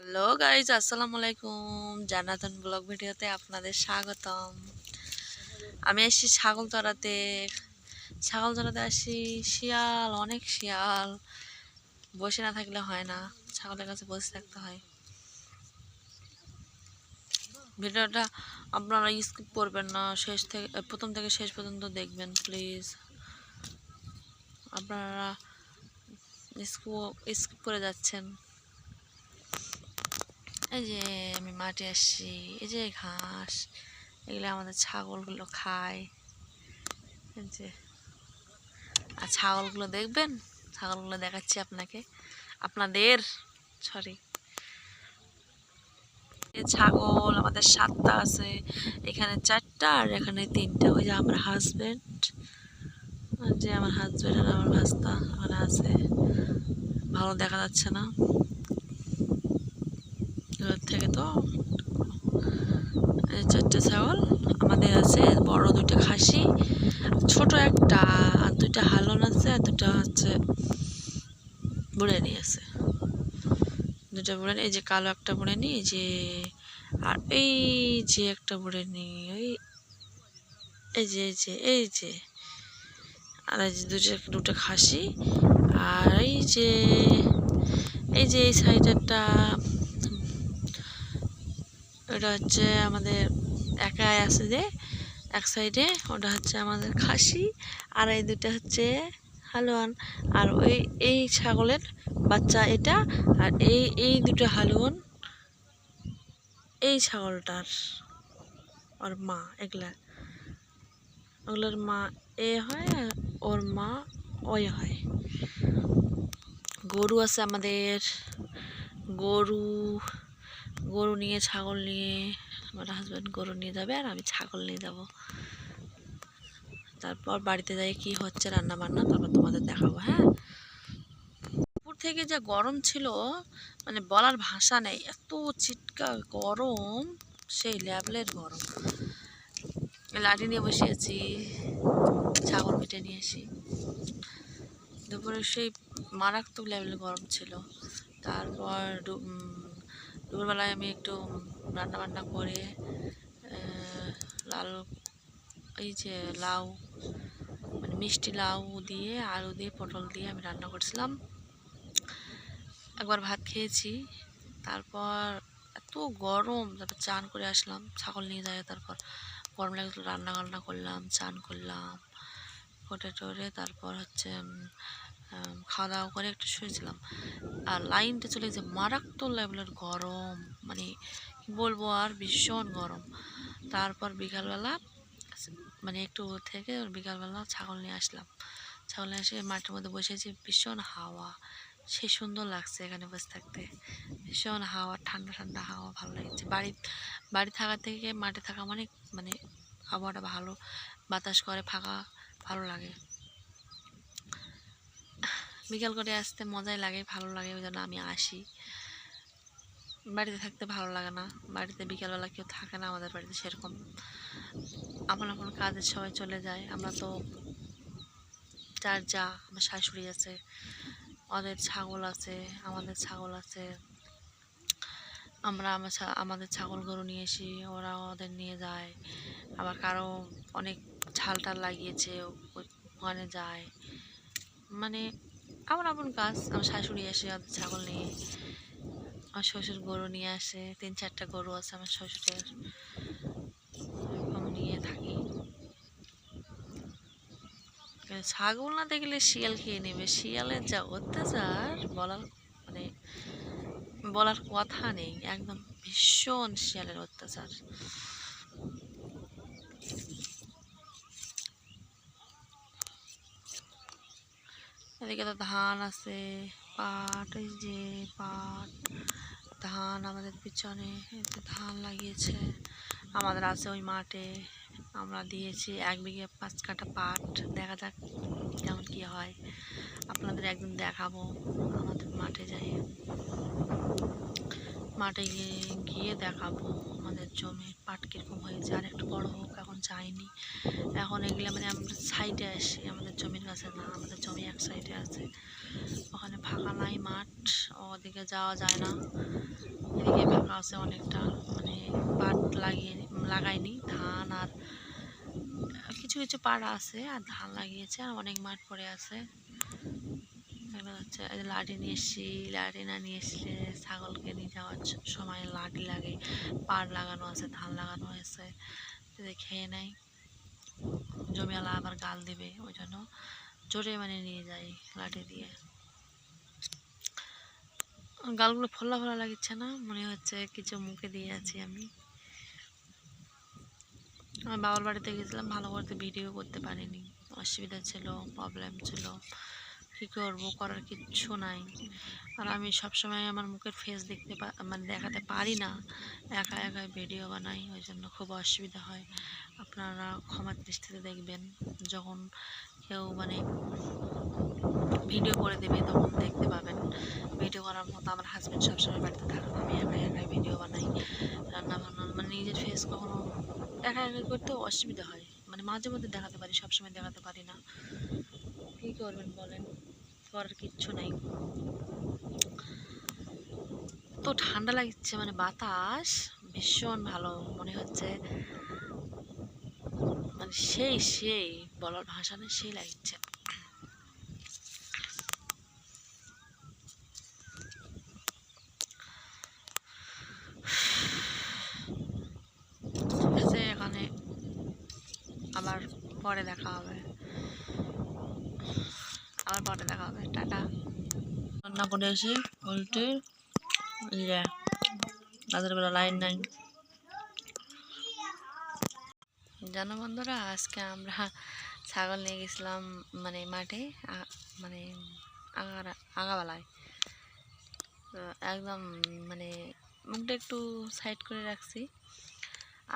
Hello guys, আসসালামু আলাইকুম। জান্নাতুন blog ভিডিওতে আপনাদের স্বাগতম। আমি এসেছি ছাগল চড়াতে। আসি, শিয়াল, অনেক শিয়াল। বসে না থাকলে হয় না, ছাগলের কাছে বসে থাকতে হয়। ভিডিওটা আপনারা স্কিপ করবেন না, প্রথম থেকে শেষ পর্যন্ত দেখবেন প্লিজ। আপনারা স্কিপ করে যাচ্ছেন। এই যে আমি মাঠে আসছি, এই যে ঘাস, এগুলো আমাদের ছাগলগুলো খায়। এই যে, আর ছাগলগুলো দেখবেন, ছাগলগুলো দেখাচ্ছি আপনাদের সরি। ছাগল আমাদের 7টা আছে, এখানে 4টা আর এখানে 3টা। ওই যে আমার হাজবেন্ড আর আমার ভাস্তা ওখানে আছে, ভালো দেখা যাচ্ছে না দূর থেকে। তো 4টে ছাগল আমাদের আছে, বড় 2টা খাসি, ছোট একটা, আর 2টা হালন আছে, আর 2টা হচ্ছে বুড়ানি আছে। 2টা বুড়ানি, এই যে কালো একটা বুড়ানি, এই যে, আর এই যে একটা বুড়ানি, এই যে আর এই যে দুটো খাসি, আর এই সাইডেরটা, ওটা হচ্ছে আমাদের একাই আছে যে এক সাইডে, ওটা হচ্ছে আমাদের খাসি, আর এই দুটো হচ্ছে হালুয়ান। আর এই ছাগলের বাচ্চা এটা, আর এই দুটো হালুয়ান এই ছাগলটার, ওর মা। ওগুলোর মা এ হয়, ওর মা ওই হয়। গরু আছে আমাদের, গরু নিয়ে, ছাগল নিয়ে, আমার হাজব্যান্ড গরু নিয়ে যাবে আর আমি ছাগল নিয়ে যাব। তারপর বাড়িতে যাই কি হচ্ছে রান্না বান্না, তারপর তোমাদের দেখাবো। হ্যাঁ, দুপুর থেকে যা গরম ছিল, মানে বলার ভাষা নেই, এত চিটকা গরম, সেই লেভেলের গরম। লাঠি নিয়ে বসে আছি, ছাগল পিঠে নিয়ে আসি। দুপুরে সেই মারাত্মক লেভেলের গরম ছিল। তারপর দুপুরবেলায় আমি একটু রান্না বান্না করে লাউ, মানে মিষ্টি লাউ দিয়ে, আলু দিয়ে, পটল দিয়ে আমি রান্না করছিলাম। একবার ভাত খেয়েছি, তারপর এত গরম, তারপর চান করে আসলাম, ছাগল নিয়ে যায়। তারপর গরম লাগলো, রান্না করলাম, চান করলাম, করে তারপর হচ্ছে খাওয়া দাওয়া করে একটু শুয়েছিলাম। আর লাইনটা চলে গেছে, মারাত্মক লেভেলের গরম, মানে কি বলবো, আর ভীষণ গরম। তারপর বিকালবেলা, মানে একটু থেকে বিকালবেলা ছাগল নিয়ে আসলাম। ছাগল নিয়ে এসে মাঠের মধ্যে বসেছি, ভীষণ হাওয়া, সে সুন্দর লাগছে এখানে বসে থাকতে। ভীষণ হাওয়া, ঠান্ডা ঠান্ডা হাওয়া, ভালো লাগছে। বাড়ি থাকা থেকে মাঠে থাকা মানে হাওয়াটা ভালো, বাতাস করে, ফাঁকা, ভালো লাগে। বিকাল করে আসতে মজাই লাগে, ভালো লাগে, ওই জন্য আমি আসি। বাড়িতে থাকতে ভালো লাগে না, বাড়িতে বিকালবেলা কেউ থাকে না আমাদের বাড়িতে সেরকম। আপন আপন কাজের সবাই চলে যায়, আমরা তো আমার শাশুড়ি আছে, ওদের ছাগল আছে, আমাদের ছাগল আছে, আমরা আমাদের ছাগল গরু নিয়ে এসি, ওরা ওদের নিয়ে যায়। আবার কারো অনেক ছাল লাগিয়েছে, ওখানে যায়, মানে আপন আপন কাজ। আমার শাশুড়ি আসে ওদের ছাগল নিয়ে, আমার শ্বশুর গরু নিয়ে আসে, 3-4টা গরু আছে আমার শ্বশুরের, আমি নিয়ে থাকি। ছাগল না দেখলে শিয়াল খেয়ে নেবে, শিয়ালের যা অত্যাচার বলার কথা নেই, একদম ভীষণ শিয়ালের অত্যাচার। এদিকে তো ধান আছে, পাট, এই যে পাট, ধান আমাদের পিছনে, ধান লাগিয়েছে আমাদের, আছে ওই মাঠে। আমরা দিয়েছি 1 বিঘে 5 কাঠা পাট, দেখা যাক কেমন কি হয়, আপনাদের একদিন দেখাবো। আমাদের মাঠে যাই, মাঠে গিয়ে দেখাবো আমাদের জমি পাট কীরকম হয়েছে, আর একটু বড় হোক, এখন যাইনি। এখন এগুলো মানে আমরা সাইডে আসি, আমাদের জমির কাছে না, আমাদের জমি এক সাইডে আছে, ওখানে ফাঁকা নাই মাঠ, ওদিকে যাওয়া যায় না। এদিকে ফাঁকা আছে অনেকটা, মানে পাট লাগাইনি, ধান আর কিছু কিছু পাট আছে, আর ধান লাগিয়েছে, আর অনেক মাঠ পড়ে আছে। এগুলো হচ্ছে লাঠি নিয়ে এসছি, লাঠি না নিয়ে এসলে ছাগলকে নিয়ে যাওয়ার সময় লাঠি লাগে, পাট লাগানো আছে, ধান লাগানো আছে, যদি খেয়ে নেয় জমিওয়ালা আবার গাল দেবে, ওই জন্য জোরে মানে নিয়ে যাই লাঠি দিয়ে। গালগুলো ফোলা ফোলা লাগছে না, মনে হচ্ছে কিছু মুখে দিয়ে আছি আমি। আমার বাবার বাড়িতে গেছিলাম, ভালো করতে ভিডিও করতে পারিনি, অসুবিধা ছিল, প্রবলেম ছিল, কী করবো, করার কিচ্ছু নাই। আর আমি সবসময় আমার মুখের ফেস মানে দেখাতে পারি না, একা একাই ভিডিও বানাই, ওই জন্য খুব অসুবিধা হয়। আপনারা ক্ষমার দৃষ্টিতে দেখবেন, যখন কেউ মানে ভিডিও করে দেবে তখন দেখতে পাবেন। ভিডিও করার মতো আমার হাজব্যান্ড সবসময় বাড়িতে থাকেন, আমি একা একাই ভিডিও বানাই, রান্না বান্না মানে নিজের ফেস কখনো একা একাই করতেও অসুবিধা হয়, মানে মাঝে মধ্যে দেখাতে পারি, সবসময় দেখাতে পারি না। কী করবেন বলেন, করার কিচ্ছু নাই। তো ঠান্ডা লাগছে, মানে বাতাস ভীষণ ভালো মনে হচ্ছে, মানে সেই সেই বলার ভাষা নেই, সেই লাগছে। ঠিক আছে, এখানে আবার পরে দেখা হবে, টাটা। রান্না করে এসে পোলট্রির রাতের বেলা লাইন নাই, জানো বন্ধুরা, আজকে আমরা ছাগল নিয়ে গেছিলাম মানে মাঠে, মানে আগাবেলায়, তো একদম মানে মুখটা একটু সাইড করে রাখছি,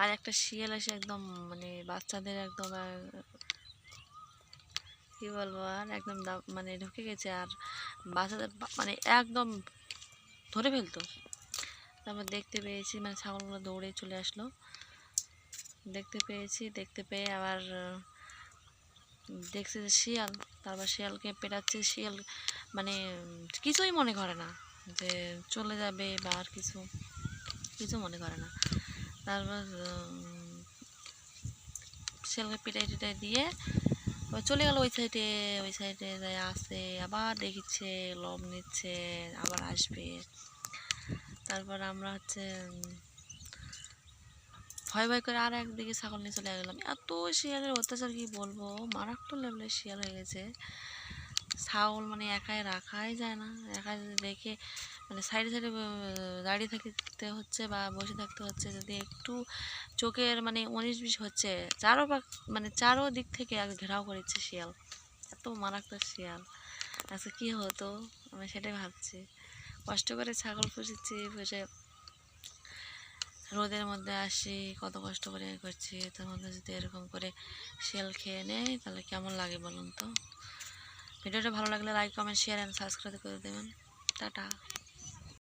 আর একটা শিয়াল এসে একদম মানে বাচ্চাদের একদম কি বলবো, আর একদম মানে ঢুকে গেছে, আর বাচ্চাদের মানে একদম ধরে ফেলতো। তারপর দেখতে পেয়েছি, মানে ছাগলগুলো দৌড়ে চলে আসলো, দেখতে পেয়ে আবার দেখছে যে শিয়াল, তারপর শিয়ালকে পেটাচ্ছে, শিয়াল মানে কিছুই মনে করে না যে চলে যাবে বা আর কিছু মনে করে না। তারপর শিয়ালকে টেটাই দিয়ে চলে গেল ওই সাইডে যায়, আসে আবার দেখিচ্ছে, লোভ নিচ্ছে, আবার আসবে। তারপর আমরা হচ্ছে ভয় ভয় করে আর একদিকে ছাগল নিয়ে চলে গেলাম। এত শিয়ালের অত্যাচার কি বলবো, মারাত্মক লেভেলের শিয়াল হয়ে গেছে। ছাগল মানে একাই রাখাই যায় না, একাই রেখে মানে সাইডে দাঁড়িয়ে থাকতে হচ্ছে বা বসে থাকতে হচ্ছে, যদি একটু চোখের মানে 19-20 হচ্ছে, মানে চারো দিক থেকে ঘেরাও করেছে শিয়াল, এত মারাত্মক শিয়াল। আচ্ছা কী হতো আমি সেটাই ভাবছি, কষ্ট করে ছাগল পুষে রোদের মধ্যে আসি, কত কষ্ট করে করছি, তার মধ্যে যদি এরকম করে শিয়াল খেয়ে নেয় তাহলে কেমন লাগে বলুন তো। ভিডিওটা ভালো লাগলে like comment share and subscribe করে দেবেন। টাটা।